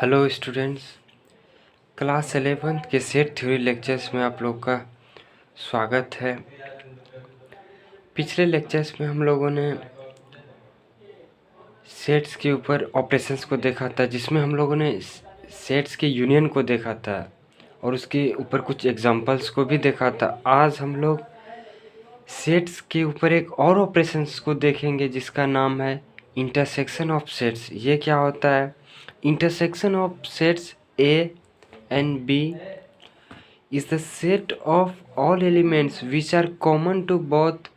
Hello students, class 11 के set theory lectures में आप लोग का स्वागत है। पिछले लेक्चर्स में हम लोगों ने सेट्स के ऊपर ऑपरेशंस को देखा था, जिसमें हम लोगों ने सेट्स के यूनियन को देखा था और उसके ऊपर कुछ एग्जांपल्स को भी देखा था। आज हम लोग सेट्स के ऊपर एक और ऑपरेशंस को देखेंगे जिसका नाम है इंटरसेक्शन ऑफ सेट्स। ये क्या होता है? Intersection of sets A and B is the set of all elements which are common to both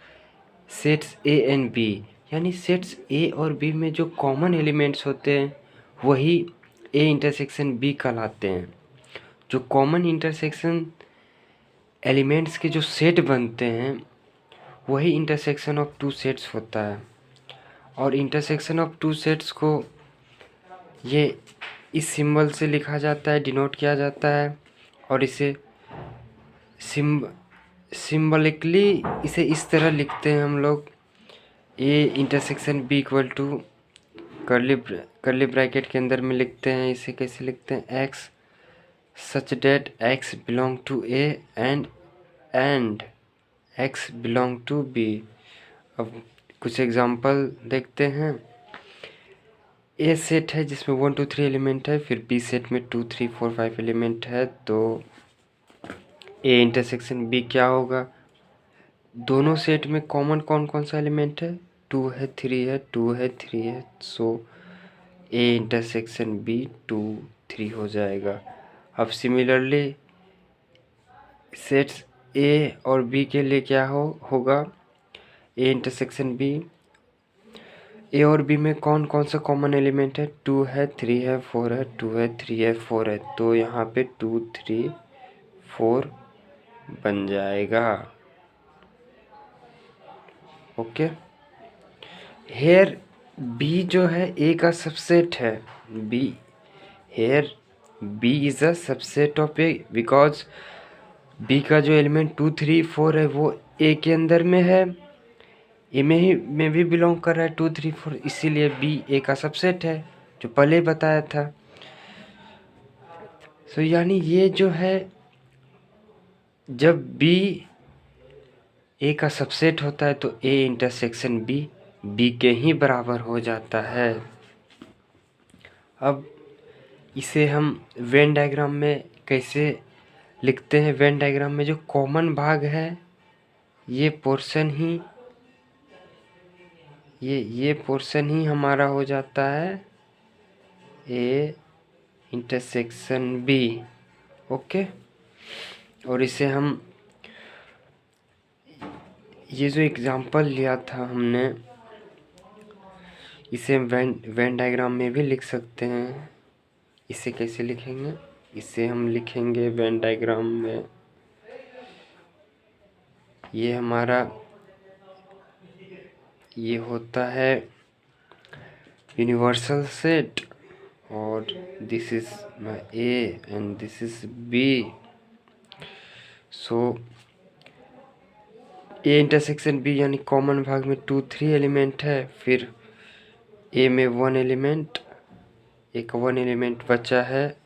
sets A and B। यानी सेट्स A और B में जो कॉमन एलिमेंट्स होते हैं वही A इंटरसेक्शन B कहलाते हैं। जो कॉमन इंटरसेक्शन एलिमेंट्स के जो सेट बनते हैं वही इंटरसेक्शन ऑफ टू सेट्स होता है। और इंटरसेक्शन ऑफ टू सेट्स को ये इस सिंबल से लिखा जाता है, डिनोट किया जाता है। और इसे सिम्बलिकली इसे इस तरह लिखते हैं हम लोग, A intersection B equal to curly bracket के अंदर में लिखते हैं। इसे कैसे लिखते हैं? X such that x belong to A and x belong to B. अब कुछ एग्जांपल देखते हैं। ए सेट है जिसमें 1 2 3 एलिमेंट है, फिर बी सेट में 2 3 4 5 एलिमेंट है, तो ए इंटरसेक्शन बी क्या होगा? दोनों सेट में कॉमन कौन कौन सा एलिमेंट है? 2 है, 3 है, 2 है, 3 है, सो ए इंटरसेक्शन बी 2 3 हो जाएगा। अब सिमिलरली सेट्स ए और बी के लिए क्या होगा? ए इंटरसेक्शन बी, ए और बी में कौन कौन सा कॉमन एलिमेंट है? 2 है, 3 है, 4 है, 2 है, 3 है, 4 है, तो यहाँ पे 2 3 4 बन जाएगा। ओके, हेयर बी जो है ए का सबसेट है। B here B is a subset of A, because B का जो एलिमेंट 2 3 4 है वो ए के अंदर में है, ए में भी बिलोंग कर रहा है 2 3 4, इसीलिए बी ए का सबसेट है, जो पहले बताया था। सो यानी ये जो है, जब बी ए का सबसेट होता है तो ए इंटरसेक्शन बी बी के ही बराबर हो जाता है। अब इसे हम वेन डायग्राम में कैसे लिखते हैं? वेन डायग्राम में जो कॉमन भाग है ये पोर्शन ही हमारा हो जाता है ए इंटरसेक्शन बी। ओके, और इसे हम ये जो एग्जांपल लिया था हमने, इसे वेन डायग्राम में भी लिख सकते हैं। इसे कैसे लिखेंगे? इसे हम लिखेंगे वेन डायग्राम में, ये हमारा ये होता है यूनिवर्सल सेट, और this is my A and this is B. So A intersection B यानी कॉमन भाग में 2 3 एलिमेंट है, फिर ए में 1 एलिमेंट, एक 1 एलिमेंट बचा है,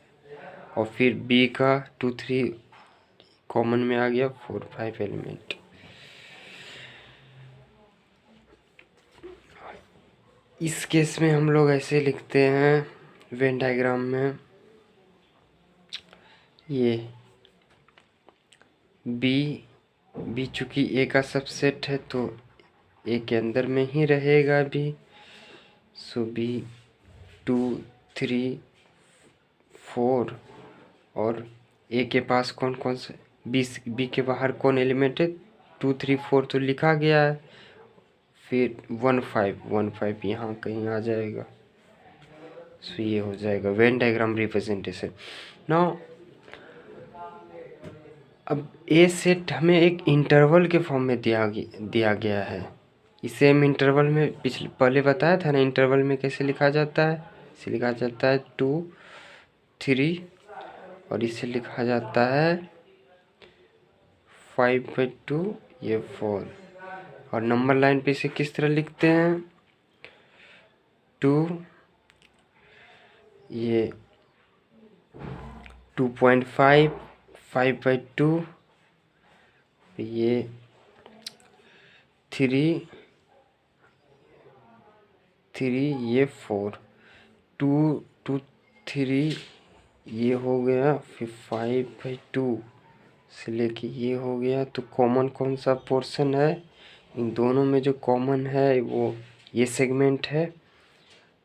और फिर बी का 2 3 कॉमन में आ गया, 4 5 एलिमेंट। इस केस में हम लोग ऐसे लिखते हैं वेन डायग्राम में, ये बी चूँकि ए का सबसेट है तो ए के अंदर में ही रहेगा बी। सो बी 2 3 4, और ए के पास कौन कौन से बी के बाहर कौन एलिमेंट है? 2 3 4 तो लिखा गया है, फिर 1 5 यहाँ कहीं आ जाएगा। सो ये हो जाएगा वेन डायग्राम रिप्रेजेंटेशन। नाउ अब ए सेट हमें एक इंटरवल के फॉर्म में दिया गया है। इसे हम इंटरवल में पहले बताया था ना, इंटरवल में कैसे लिखा जाता है? इसे लिखा जाता है 2 3, और इसे लिखा जाता है 5/2, ये 4। और नंबर लाइन पे इसे किस तरह लिखते हैं? 2 ये 2.5, 5/2, ये 3, ये 4, 2, 2, 3 ये हो गया, फिर 5/2 से लेके ये हो गया। तो कॉमन कौन सा पोर्शन है इन दोनों में? जो कॉमन है वो ये सेगमेंट है।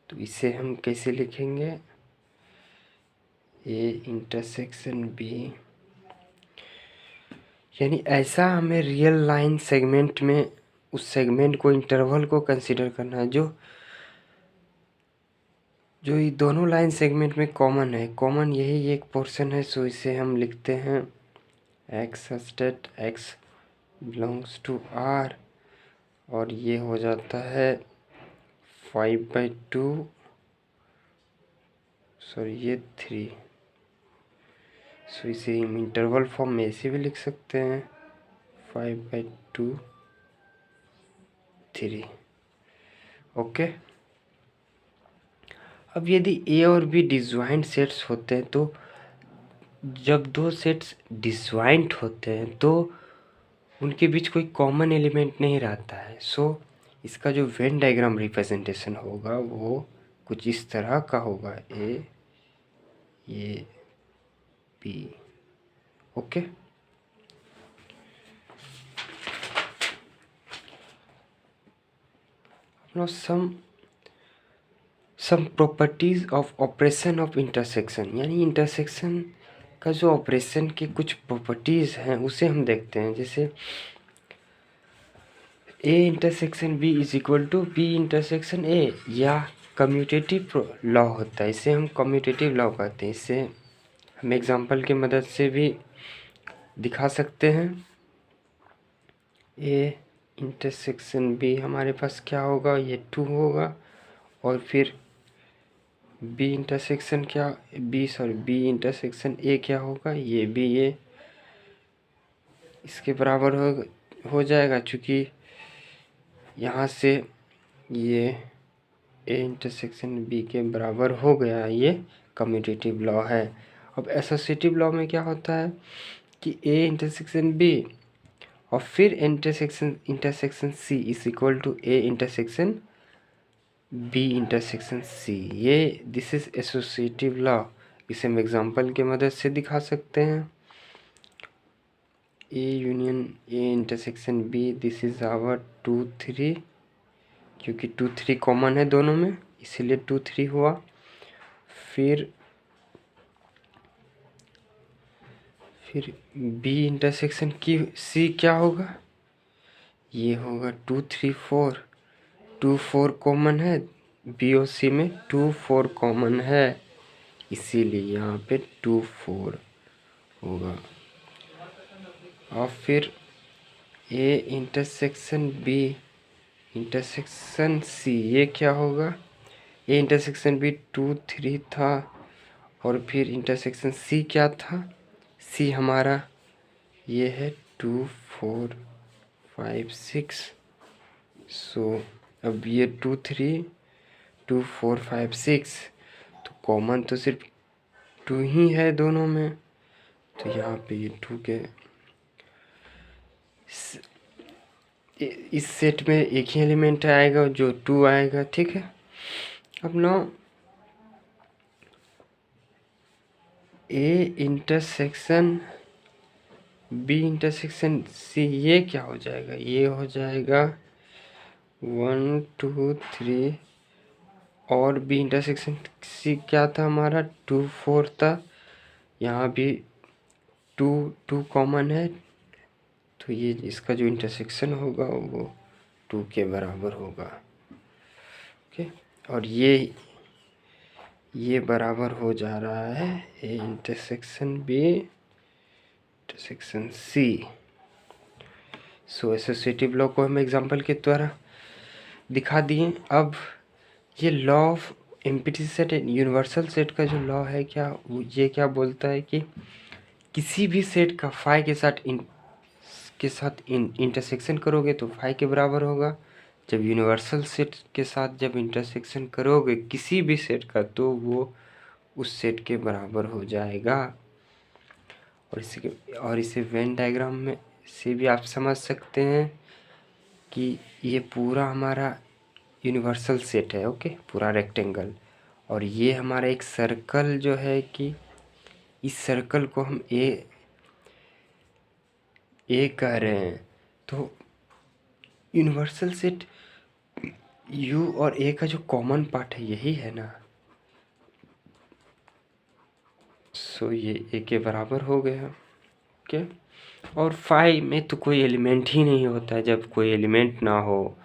तो इसे हम कैसे लिखेंगे? ए इंटरसेक्शन बी, यानी ऐसा हमें रियल लाइन सेगमेंट में उस सेगमेंट को, इंटरवल को कंसीडर करना है जो ये दोनों लाइन सेगमेंट में कॉमन है। कॉमन यही एक पोर्शन है। सो इसे हम लिखते हैं x state x belongs to R, और ये हो जाता है 5/2, सॉरी ये 3। सो इसे हम इंटरवल फॉर्म में ऐसे भी लिख सकते हैं 5/2, 3। ओके। अब यदि ए और बी डिसजॉइंट सेट्स होते हैं, तो जब दो सेट्स डिसजॉइंट होते हैं तो उनके बीच कोई कॉमन एलिमेंट नहीं रहता है। सो इसका जो वेन डायग्राम रिप्रेजेंटेशन होगा वो कुछ इस तरह का होगा, ये B. Okay. Now some properties of operation of intersection, यानी इंटरसेक्शन का जो ऑपरेशन के कुछ प्रॉपर्टीज हैं उसे हम देखते हैं। जैसे A intersection B is equal to B intersection A, या कम्यूटेटिव लॉ होता है। इसे हम कम्यूटेटिव लॉ कहते हैं। इसे हम एग्जांपल की मदद से भी दिखा सकते हैं। ए इंटरसेक्शन बी हमारे पास क्या होगा? ये 2 होगा, और फिर B intersection B intersection A क्या होगा? ये भी ये इसके बराबर हो जाएगा, क्योंकि यहाँ से ये ए इंटरसेक्शन बी के बराबर हो गया। ये कम्यूटेटिव लॉ है। अब एसोसिएटिव लॉ में क्या होता है कि ए इंटरसेक्शन बी और फिर intersection C is equal to A intersection B intersection C. ये दिस इज एसोसिएटिव लॉ। इसे हम एग्जांपल के मदद से दिखा सकते हैं। A union A intersection B, this is our 2, 3, क्योंकि 2, 3 कॉमन है दोनों में, इसीलिए 2, 3 हुआ। फिर बी इंटरसेक्शन की सी क्या होगा? ये होगा 2, 3, 4, 2, 4 कॉमन है। बी और सी में 2, 4 कॉमन है, इसीलिए यहाँ पे 2, 4 होगा। और फिर A intersection B intersection C, ये क्या होगा? ए इंटरसेक्शन बी 2, 3 था, और फिर इंटरसेक्शन सी क्या था? सी हमारा ये है 2, 4, 5, 6। सो अब ये 2, 3, 2, 4, 5, 6, तो कॉमन तो सिर्फ 2 ही है दोनों में। तो यहाँ पे ये 2 के इस सेट में एक ही एलिमेंट आएगा जो 2 आएगा। ठीक है। अब no A intersection B intersection C, ये क्या हो जाएगा? ये हो जाएगा 1, 2, 3, और बी इंटरसेक्शन सी क्या था हमारा? 2, 4 था। यहाँ भी 2, 2 कॉमन है, तो ये इसका जो इंटरसेक्शन होगा वो 2 के बराबर होगा। ओके। और ये बराबर हो जा रहा है A intersection B intersection C. So associative law को हम एग्जांपल के द्वारा दिखा दिए। अब ये law of empty set universal set का जो लॉ है, ये क्या बोलता है कि किसी भी सेट का फाई के साथ इंटरसेक्शन करोगे तो फाई के बराबर होगा। जब यूनिवर्सल सेट के साथ जब इंटरसेक्शन करोगे किसी भी सेट का, तो वो उस सेट के बराबर हो जाएगा। और इसे वेन डायग्राम में से भी आप समझ सकते हैं कि ये पूरा हमारा यूनिवर्सल सेट है। ओके, पूरा रेक्टेंगल, और ये हमारा एक सर्कल जो है कि इस सर्कल को हम ए कह रहे हैं। तो यूनिवर्सल सेट यू और ए का जो कॉमन पार्ट है यही है ना। सो ये ए के बराबर हो गया। ओके, और फाई में तो कोई एलिमेंट ही नहीं होता है। जब कोई एलिमेंट ना हो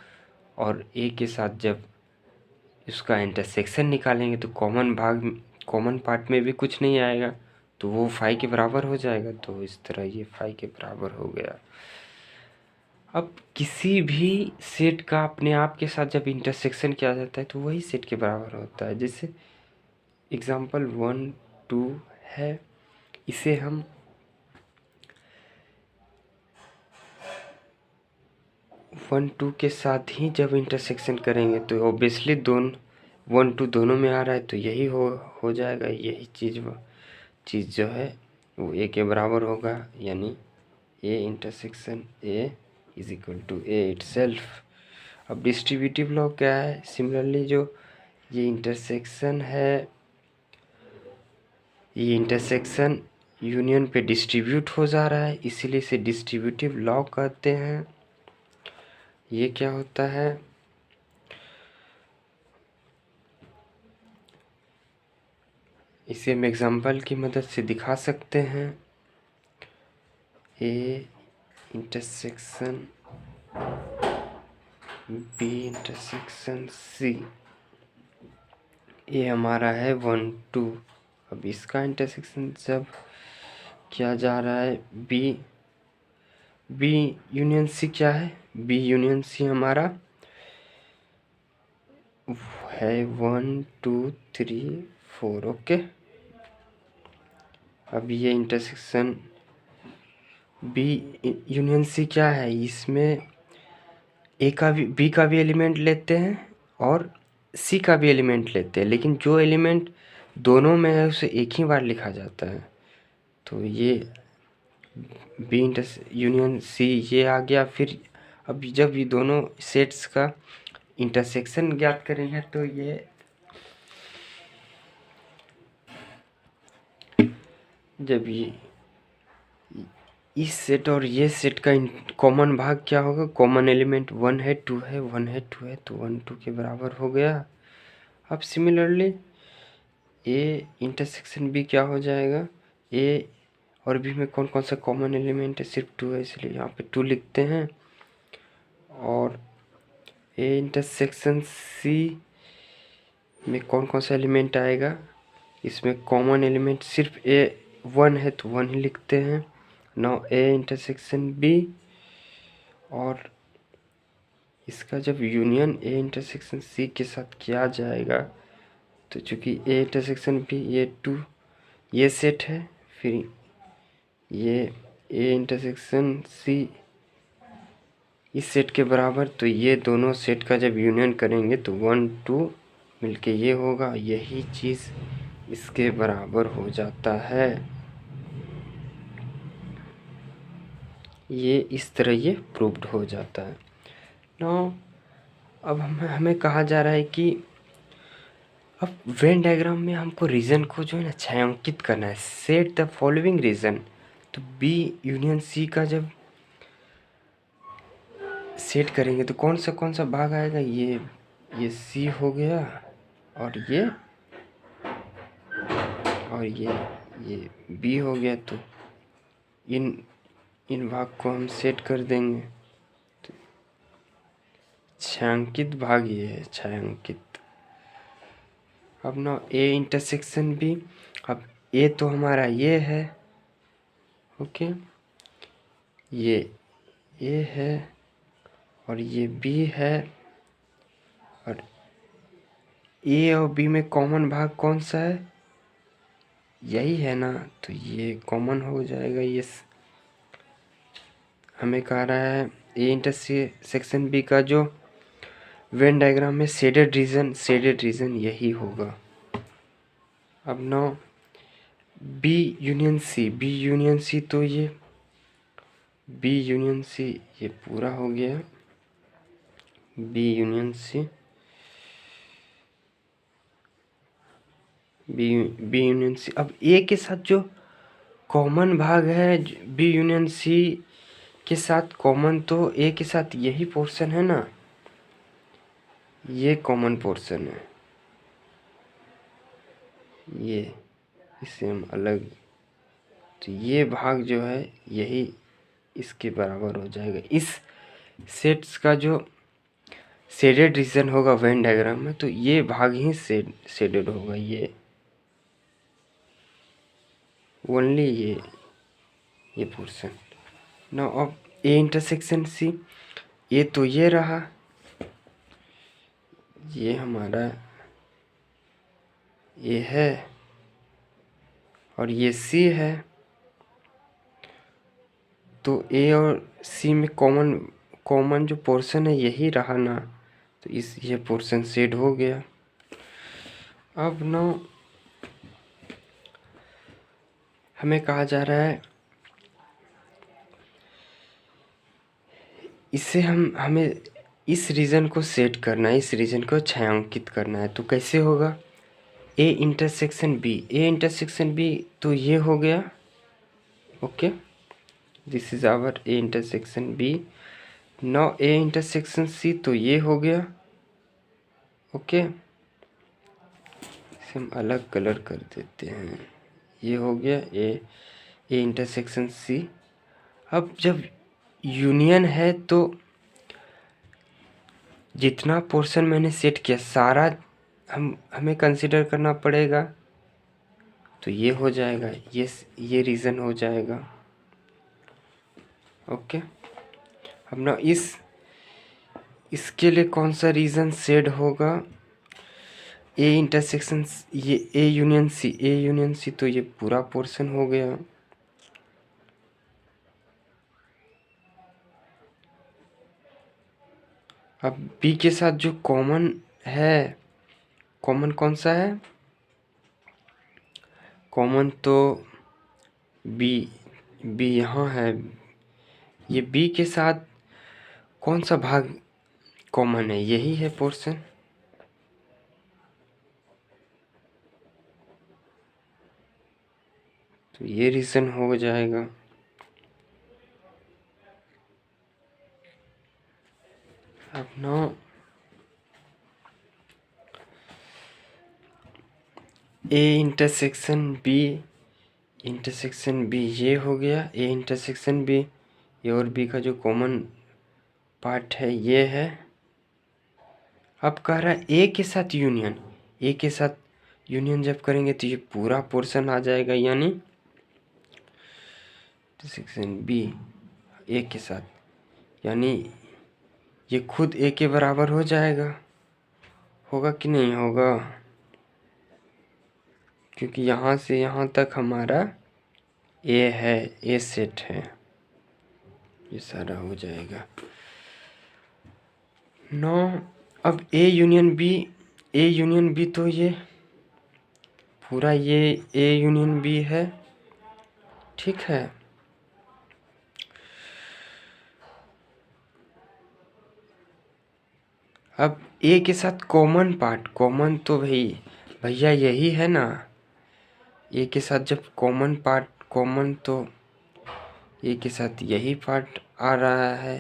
और ए के साथ जब उसका इंटरसेक्शन निकालेंगे तो कॉमन पार्ट में भी कुछ नहीं आएगा, तो वो फाई के बराबर हो जाएगा। तो इस तरह ये फाई के बराबर हो गया। अब किसी भी सेट का अपने आप के साथ जब इंटरसेक्शन किया जाता है तो वही सेट के बराबर होता है। जैसे एग्जांपल 1 2 है, इसे हम 1 2 के साथ ही जब इंटरसेक्शन करेंगे तो ऑब्वियसली 1 2 दोनों में आ रहा है तो यही हो जाएगा। यही चीज़ जो है वो ए के बराबर होगा, यानी A intersection A is equal to A itself. अब डिस्ट्रीब्यूटिव लॉ क्या है? सिमिलरली जो ये इंटरसेक्शन यूनियन पे डिस्ट्रीब्यूट हो जा रहा है, इसीलिए इसे डिस्ट्रीब्यूटिव लॉ कहते हैं। ये क्या होता है? इसे हम एग्जांपल की मदद से दिखा सकते हैं। A intersection B intersection C, ये हमारा है 1 2। अब इसका इंटरसेक्शन जब किया जा रहा है बी यूनियन सी क्या है? बी यूनियन सी हमारा है 1 2 3 4। ओके, अब ये इंटरसेक्शन बी यूनियन सी क्या है? इसमें बी का भी एलिमेंट लेते हैं और सी का भी एलिमेंट लेते हैं, लेकिन जो एलिमेंट दोनों में है उसे एक ही बार लिखा जाता है। तो ये बी यूनियन सी ये आ गया। फिर अब जब ये दोनों सेट्स का इंटरसेक्शन ज्ञात करेंगे तो ये जब ये इस सेट और ये सेट का कॉमन भाग क्या होगा? कॉमन एलिमेंट 1 है 2 है 1 है 2 है, तो 1 2 के बराबर हो गया। अब सिमिलरली ए इंटरसेक्शन बी क्या हो जाएगा? ए और बी में कौन कौन सा कॉमन एलिमेंट है? सिर्फ 2 है, इसलिए यहाँ पे 2 लिखते हैं। और ए इंटरसेक्शन सी में कौन कौन सा एलिमेंट आएगा? इसमें कॉमन एलिमेंट सिर्फ ए 1 है तो 1 ही लिखते हैं। नाउ ए इंटरसेक्शन बी, और इसका जब यूनियन ए इंटरसेक्शन सी के साथ किया जाएगा तो चूँकि ए इंटरसेक्शन बी ये 2 ये सेट है, फिर ये ए इंटरसेक्शन सी इस सेट के बराबर, तो ये दोनों सेट का जब यूनियन करेंगे तो 1 2 मिलके ये होगा, यही चीज़ इसके बराबर हो जाता है। ये इस तरह ये प्रूव्ड हो जाता है। नाउ अब हमें कहा जा रहा है कि अब वेन डायग्राम में हमको रीजन को जो है ना छायांकित करना है। Set the following region. तो बी यूनियन सी का जब सेट करेंगे तो कौन सा भाग आएगा? ये सी हो गया, और ये बी हो गया। तो इन भाग को हम सेट कर देंगे। तो छायांकित भाग ये है, छायांकित। अब ना ए इंटरसेक्शन बी, अब ए तो हमारा ये है, ओके, ये ए है और ये बी है, और ए और बी में कॉमन भाग कौन सा है? यही है ना, तो ये कॉमन हो जाएगा। ये हमें कह रहा है ए इंटरसेक्शन बी का जो वेन डायग्राम में शेडेड रीजन यही होगा। अब now B union C, B union C, तो ये बी यूनियन सी ये पूरा हो गया, B union C, B union C. अब ए के साथ जो कॉमन भाग है बी यूनियन सी के साथ कॉमन, तो ए के साथ यही पोर्शन है ना, ये कॉमन पोर्शन है, ये इसे हम अलग, तो ये भाग जो है यही इसके बराबर हो जाएगा। इस सेट्स का जो शेडेड रीजन होगा वेन डायग्राम में, तो ये भाग ही शेडेड होगा, ये ओनली ये पोर्शन। नाउ अब ए इंटरसेक्शन सी, ये तो ये रहा, ये हमारा ए है और ये सी है, तो ए और सी में कॉमन जो पोर्शन है यही रहा ना, तो ये पोर्शन शेड हो गया। अब ना हमें कहा जा रहा है इससे हमें इस रीजन को सेट करना है, इस रीजन को छायांकित करना है, तो कैसे होगा, A intersection B, A intersection B, तो ये हो गया, okay, this is our A intersection B. Now A intersection C, तो ये हो गया, ओके, इसे हम अलग कलर कर देते हैं, ये हो गया ए इंटरसेक्शन सी। अब जब यूनियन है तो जितना पोर्शन मैंने सेट किया सारा हमें कंसिडर करना पड़ेगा, तो ये हो जाएगा, ये रीजन हो जाएगा, ओके। अब ना इसके लिए कौन सा रीजन शेड होगा, ए इंटरसेक्शन, ये ए यूनियन सी, तो ये पूरा पोर्शन हो गया। अब बी के साथ जो कॉमन है, कॉमन कौन सा है, कॉमन तो बी यहाँ है, ये बी के साथ कौन सा भाग कॉमन है, यही है पोर्शन, तो ये रीजन हो जाएगा। अब ना ए इंटरसेक्शन बी ये हो गया, ए इंटरसेक्शन बी, ए और बी का जो कॉमन पार्ट है ये है। अब कह रहा है ए के साथ यूनियन, ए के साथ यूनियन जब करेंगे तो ये पूरा पोर्शन आ जाएगा, यानी इंटरसेक्शन बी ए के साथ, यानी ये खुद ए के बराबर हो जाएगा, होगा कि नहीं होगा, क्योंकि यहाँ से यहाँ तक हमारा ए है, ए सेट है, ये सारा हो जाएगा। नो अब ए यूनियन बी, तो ये पूरा ये ए यूनियन बी है, ठीक है। अब ए के साथ कॉमन पार्ट, कॉमन तो भैया यही है ना, ए के साथ जब कॉमन पार्ट, कॉमन तो ए के साथ यही पार्ट आ रहा है,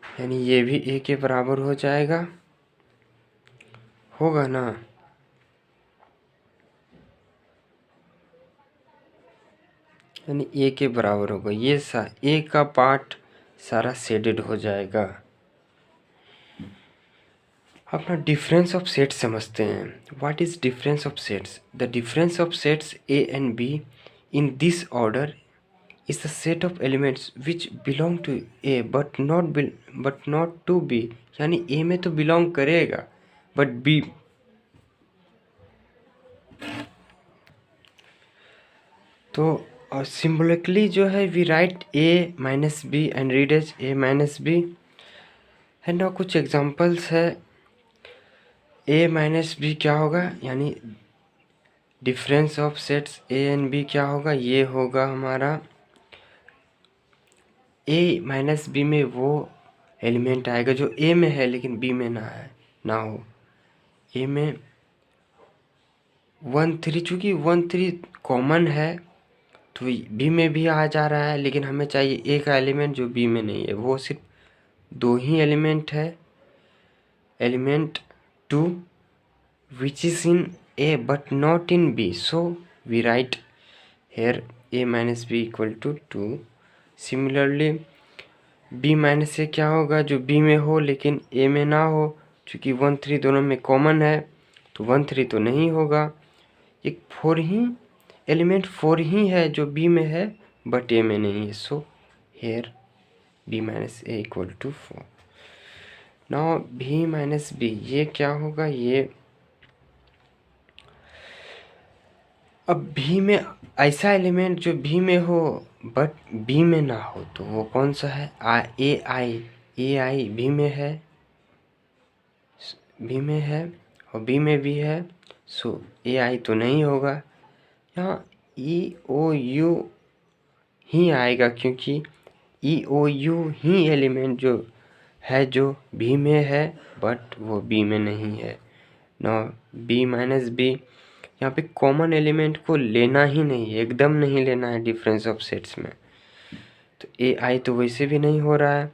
यानी ये भी ए के बराबर हो जाएगा, होगा ना, यानी ए के बराबर होगा, ये ए का पार्ट सारा शेडेड हो जाएगा। अपना डिफरेंस ऑफ सेट्स समझते हैं। What is difference of sets, the difference of sets A and B in this order is the set of elements which belong to A but not to B, यानी A में तो belong करेगा but B, तो और symbolically जो है we write A minus B and read as A minus B है ना। कुछ एग्जांपल्स है, ए माइनस बी क्या होगा, यानी difference of sets A and B क्या होगा, ये होगा हमारा ए माइनस बी में वो एलिमेंट आएगा जो ए में है लेकिन बी में ना हो। ए में 1 3, चूँकि 1 3 कॉमन है तो बी में भी आ जा रहा है, लेकिन हमें चाहिए ए का एलिमेंट जो बी में नहीं है। वो सिर्फ दो ही एलिमेंट है, element 2 which is in A but not in B, so we write here A minus B equal to 2। Similarly B minus ए क्या होगा, जो B में हो लेकिन A में ना हो, क्योंकि 1 3 दोनों में कॉमन है तो 1 3 तो नहीं होगा। एक 4 ही एलिमेंट 4 ही है जो B में है बट A में नहीं है, so here B minus A equal to 4। Now B minus B ये क्या होगा, ये अब भी में ऐसा एलिमेंट जो भी में हो बट बी में ना हो तो वो कौन सा है, ए आई भी में है, बी में है और बी में भी है, सो ए आई तो नहीं होगा। यहाँ ई ओ यू ही आएगा क्योंकि ई ओ यू ही एलिमेंट जो है जो बी में है बट वो बी में नहीं है ना। बी माइनस बी यहाँ पे कॉमन एलिमेंट को लेना ही नहीं है, एकदम नहीं लेना है डिफरेंस ऑफ सेट्स में, तो ए आई तो वैसे भी नहीं हो रहा है।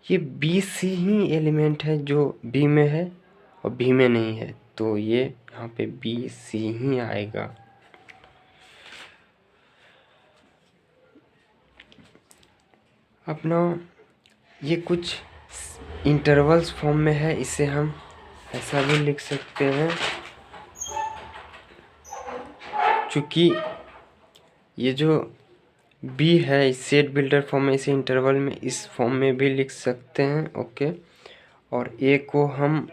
ये बी सी ही एलिमेंट है जो बी में है और बी में नहीं है, तो ये यहाँ पे बी सी ही आएगा। अपना ये कुछ इंटरवल्स फॉर्म में है, इसे हम ऐसा भी लिख सकते हैं, चूँकि ये जो बी है इस सेट बिल्डर फॉर्म में, इसे इंटरवल में इस फॉर्म में भी लिख सकते हैं, ओके। और ए को हम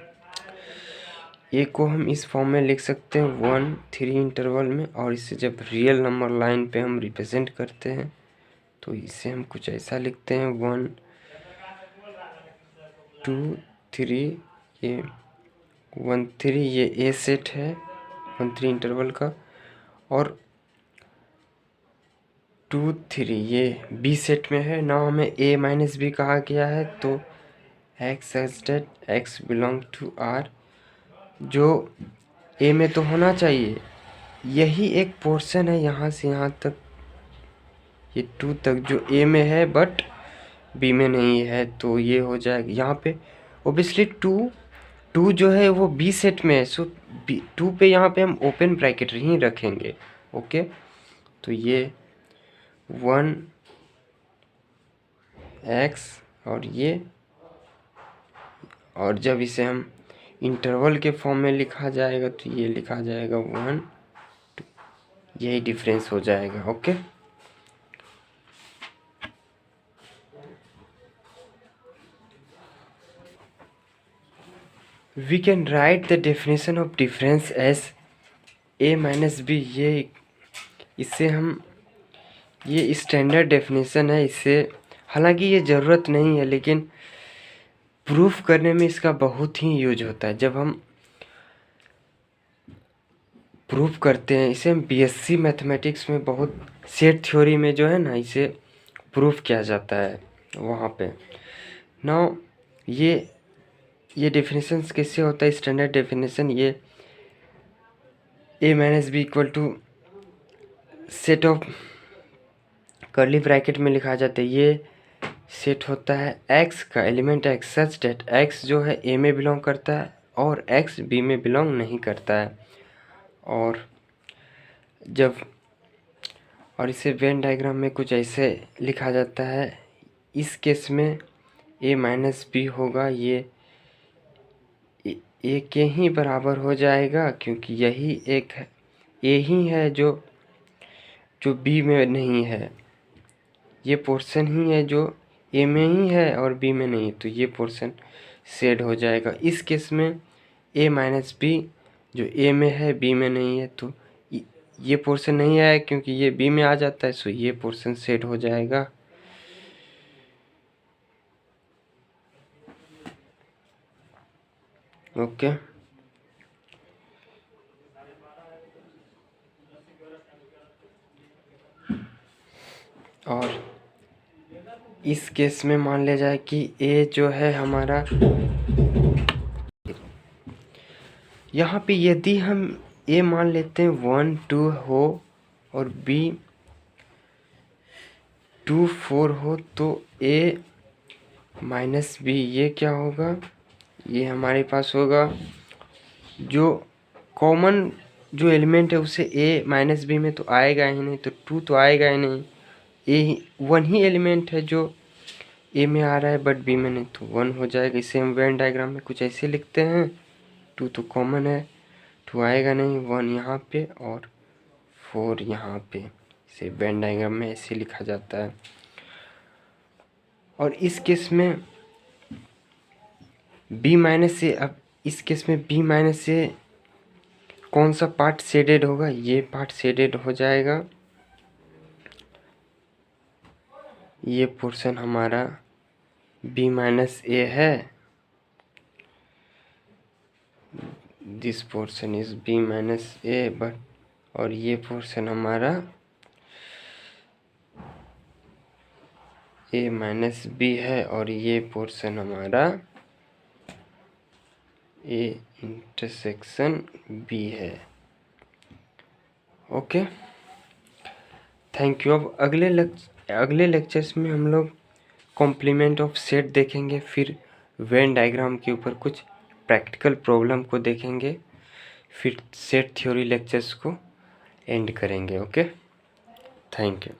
इस फॉर्म में लिख सकते हैं 1 3 इंटरवल में, और इसे जब रियल नंबर लाइन पे हम रिप्रेजेंट करते हैं तो इसे हम कुछ ऐसा लिखते हैं 1 2 3, ये 1 3 ये ए सेट है 1 3 इंटरवल का, और 2 3 ये बी सेट में है ना। हमें ए माइनस बी कहा गया है तो x such that x belong to R, जो ए में तो होना चाहिए, यही एक पोर्शन है यहाँ से यहाँ तक, ये 2 तक जो ए में है बट बी में नहीं है, तो ये हो जाएगा यहाँ पे ओबियसली 2 जो है वो बी सेट में है, सो 2 पे यहाँ पे हम ओपन ब्रैकेट ही रखेंगे, ओके। तो ये 1 एक्स और ये, और जब इसे हम इंटरवल के फॉर्म में लिखा जाएगा तो ये लिखा जाएगा 1 2, यही डिफरेंस हो जाएगा, okay. We can write the definition of difference as A minus B, ये इससे हम, ये स्टैंडर्ड डेफिनेशन है, इससे हालांकि ये ज़रूरत नहीं है लेकिन प्रूफ करने में इसका बहुत ही यूज होता है। जब हम प्रूफ करते हैं इसे, हम बीएससी मैथमेटिक्स में बहुत सेट थ्योरी में जो है ना इसे प्रूफ किया जाता है वहाँ पे। नाउ ये डेफिनेशंस कैसे होता है, स्टैंडर्ड डेफिनेशन, ये A minus B equal to set of curly bracket में लिखा जाता है, ये सेट होता है एक्स का element x such that x जो है ए में बिलोंग करता है और एक्स बी में बिलोंग नहीं करता है। और जब, और इसे वेन डायग्राम में कुछ ऐसे लिखा जाता है, इस केस में ए माइनस बी होगा, ये ए के ही बराबर हो जाएगा क्योंकि यही एक ए ही है जो बी में नहीं है, ये पोर्शन ही है जो ए में ही है और बी में नहीं, तो ये पोर्शन शेड हो जाएगा। इस केस में ए माइनस बी जो ए में है बी में नहीं है, तो ये पोर्शन नहीं आया क्योंकि ये बी में आ जाता है, सो ये पोर्शन शेड हो जाएगा। ओके और इस केस में मान लिया जाए कि ए जो है हमारा, यहाँ पे यदि हम ए मान लेते हैं 1 2 हो और बी 2 4 हो, तो ए माइनस बी ये क्या होगा, ये हमारे पास होगा जो कॉमन जो एलिमेंट है उसे ए माइनस बी में तो आएगा ही नहीं, तो 2 तो आएगा ही नहीं। ए 1 ही एलिमेंट है जो ए में आ रहा है बट बी में नहीं, तो 1 हो जाएगा। इसे हम वेन डायग्राम में कुछ ऐसे लिखते हैं, 2 तो कॉमन है, 2 आएगा नहीं, 1 यहाँ पे और 4 यहाँ पे। इसे वेन डायग्राम में ऐसे लिखा जाता है। और इस केस में बी माइनस से, अब इस केस में बी माइनस से कौन सा पार्ट शेडेड होगा, ये पार्ट शेडेड हो जाएगा। ये पोर्शन हमारा बी माइनस ए है, this portion is B minus A, but और ये पोर्शन हमारा ए माइनस बी है, और ये पोर्शन हमारा ए इंटरसेक्शन बी है। Okay, thank you. अब अगले लेक्चर्स में हम लोग कॉम्प्लीमेंट ऑफ सेट देखेंगे, फिर वेन डायग्राम के ऊपर कुछ प्रैक्टिकल प्रॉब्लम को देखेंगे, फिर सेट थ्योरी लेक्चर्स को एंड करेंगे। Okay, thank you.